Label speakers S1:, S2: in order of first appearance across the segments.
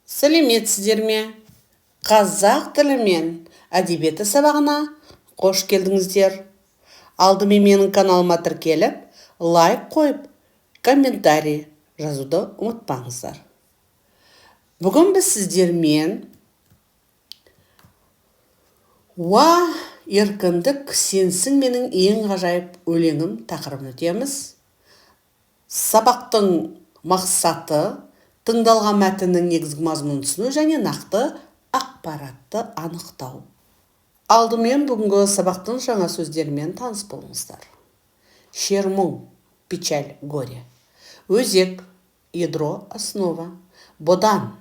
S1: Сәлеметсіздер ме? Қазақ тілі мен әдебиеті сабағына қош келдіңіздер. Алдымен менің каналыма тіркеліп, лайк қойып, комментарий жазуды ұмытпаңыздар. Бүгін біз сіздермен «Уа, еркіндік, сенсің менің ең ғажайып өлеңім» тақырыбын өтеміз. Сабақтың мақсаты тыңдалған мәтіннің негізгі мазмұнын түсіну және нақты ақпаратты анықтау. Алдымен бүгінгі сабақтың жаңа сөздерімен таныс болыңыздар. Шер-мұң, печаль, горе. Өзек, ядро, основа. Бодан,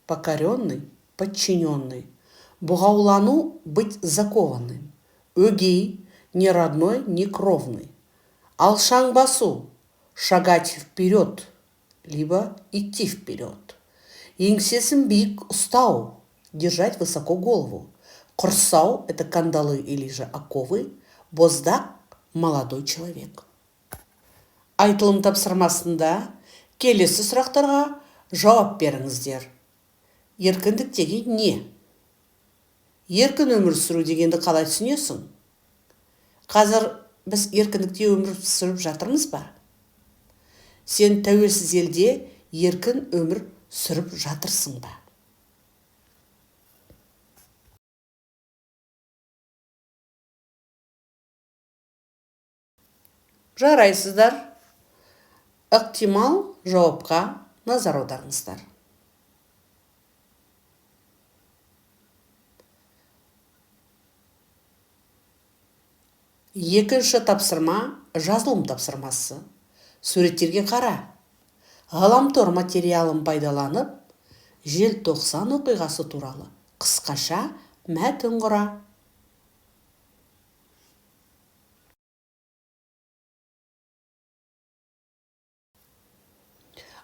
S1: покоренный, подчиненный. Бұғаулану, быть закованным. Өгей, не родной, не кровный. Алшаң басу, шагать вперед, либо идти вперед. Еңсесін биік ұстау, держать высоко голову. Құрсау – это кандалы или же оковы. Боздақ – молодой человек. Айтылым тапсырмасында келесі сұрақтарға жауап беріңіздер. Еркіндік деген не? Еркін өмір сүру дегенді қалай түсінесің? Қазір біз еркіндікте өмір сүріп жатырмыз ба? Сен тәуелсіз елде еркін өмір сүріп жатырсың ба? Жарайсыздар. Ықтимал жауапқа назар аударыңыздар. Екінші тапсырма жазылым тапсырмасы. Суреттерге қара. Ғаламтор материалын пайдаланып, желтоқсан оқиғасы туралы қысқаша мәтін құра.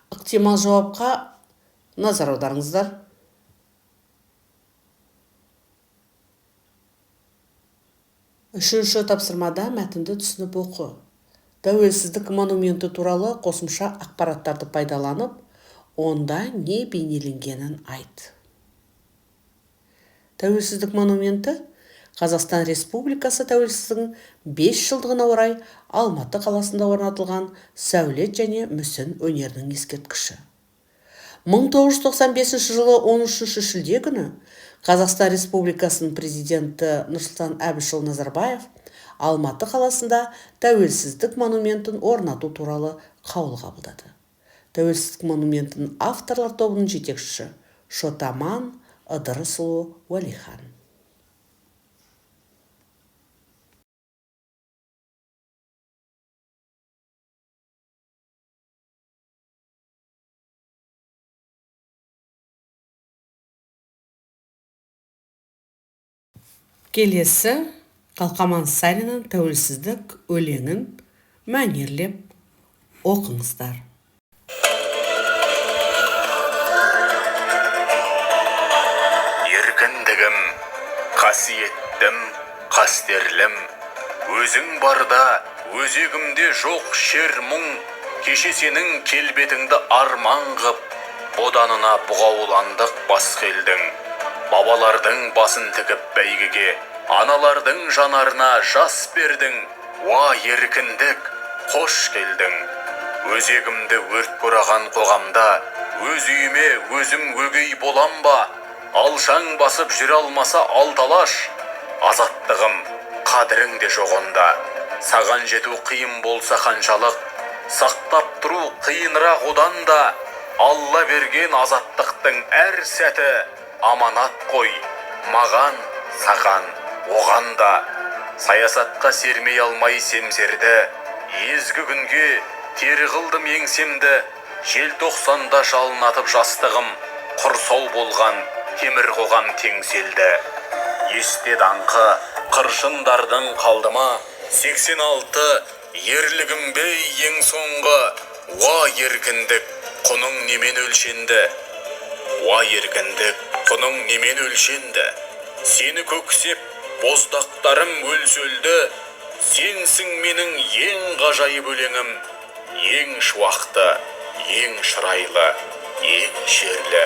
S1: Ықтимал жауапқа назар аударыңыздар. Үшінші тапсырмада мәтінді түсініп оқы. Тәуелсіздік монументі туралы қосымша ақпараттарды пайдаланып, онда не бейнеленгенін айт. Тәуелсіздік монументі Қазақстан Республикасы тәуелсіздігінің 5 жылдығына орай Алматы қаласында орнатылған сәулет және мүсін өнерінің ескерткіші. 1995 жылы 13 шілде күні Қазақстан Республикасының президенті Нұрсұлтан Әбішұлы Назарбаев Алматы қаласында тәуелсіздік монументін орнату туралы қаулы қабылдады. Тәуелсіздік монументінің авторлар тобының жетекшісі Шотаман Ыдырысұлы Уәлихан. Келесі Қалқаман Сариннің тәуелсіздік өлеңін мәнерлеп оқыңыздар.
S2: Еркіндігім, қасиеттім, қастерлім, өзің барда өзегімде жоқ шер-мұң, кеше сенің келбетіңді арман қып, боданына бұғауландық бас келдің. Бабалардың басын тігіп бәйгеге, аналардың жанарына жас бердің. Уа, еркіндік, қош келдің. Өзегімді өрт бұраған қоғамда, өз үйіме өзім өгей болам ба? Алшаң басып жүре алмаса алталаш, азаттығым, қадірің де жоғында. Саған жету қиын болса қаншалық, сақтап тұру қиынырақ одан да. Алла берген азаттықтың әр сәті аманат қой, маған, саған, оған да. Саясатқа сермей алмай семсерді, езгі күнге тері қылдым еңсемді. Желтоқсанда жалынатып жастығым, құрсау болған темір қоғам теңселді. Есте даңқы қыршындардың қалдыма, 86 ерлігім бе ең соңғы. Уа, еркіндік, құның немен өлшенді? Уа, еркіндік, құның немен өлшенді? Сені көксеп, боздақтарым өлсөлді. Сенсің менің ең ғажайып өлеңім, ең шуақты, ең шырайлы, ең шерлі.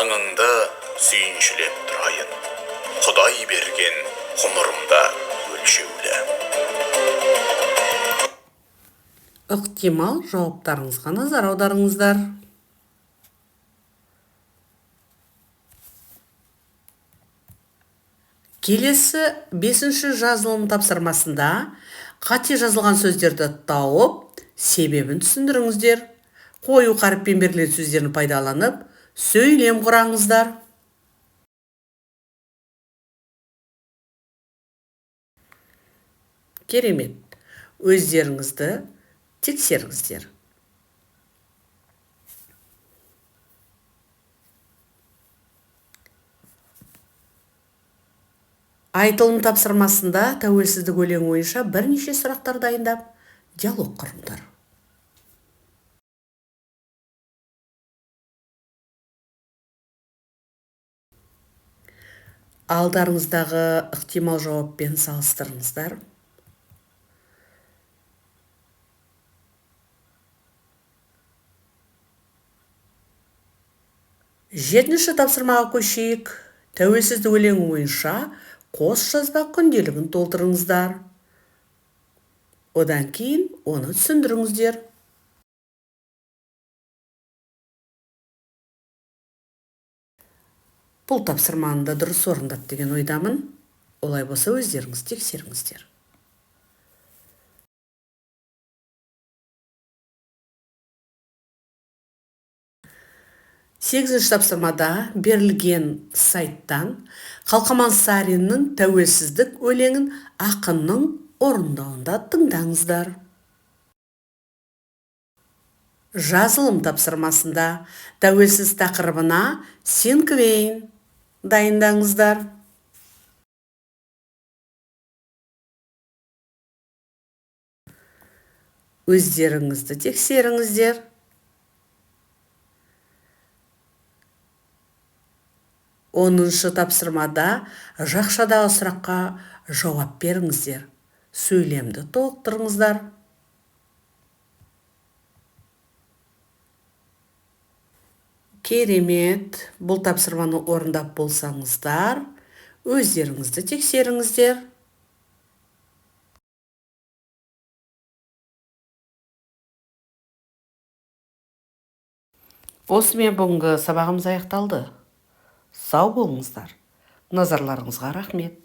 S2: саңыңды сүйіншілеп тұрайын. Құдай берген ғұмырымда өлшеулі.
S1: Ықтимал жауаптарыңызға назар аударыңыздар. Келесі 5-ші жазылым тапсырмасында қате жазылған сөздерді тауып, себебін түсіндіріңіздер. Қою қаріппен берілген сөздерін пайдаланып, сөйлем құраңыздар. Керемет. Өздеріңізді тексеріңіздер. Айтылым тапсырмасында тәуелсіздік өлеңі бойынша бірнеше сұрақтар дайындап, диалог құрыңдар. Алдарыңыздағы ықтимал жауаппен салыстырыңыздар. Жетінші тапсырмаға көшейік. Тәуелсіздік өлеңі бойынша қос жазба күнделігін толтырыңыздар. Одан кейін оны түсіндіріңіздер. Бұл тапсырманы да дұрыс орындады деген ойдамын. Олай болса өздеріңіз тексеріңіздер. Сегізінші тапсырмада берілген сайттан Қалқаман Сариннің тәуелсіздік өлеңін ақынның орындауында тыңдаңыздар. Жазылым тапсырмасында тәуелсіз тақырыбына синквейн дайындаңыздар. Өздеріңізді тексеріңіздер. Оныншы тапсырмада жақшадағы сұраққа жауап беріңіздер. Сөйлемді толықтырыңыздар. Керемет. Бұл тапсырманы орындап болсаңыздар, өздеріңізді тексеріңіздер. Осымен бүгінгі сабағымыз аяқталды. Сау болыңыздар. Назарларыңызға рахмет.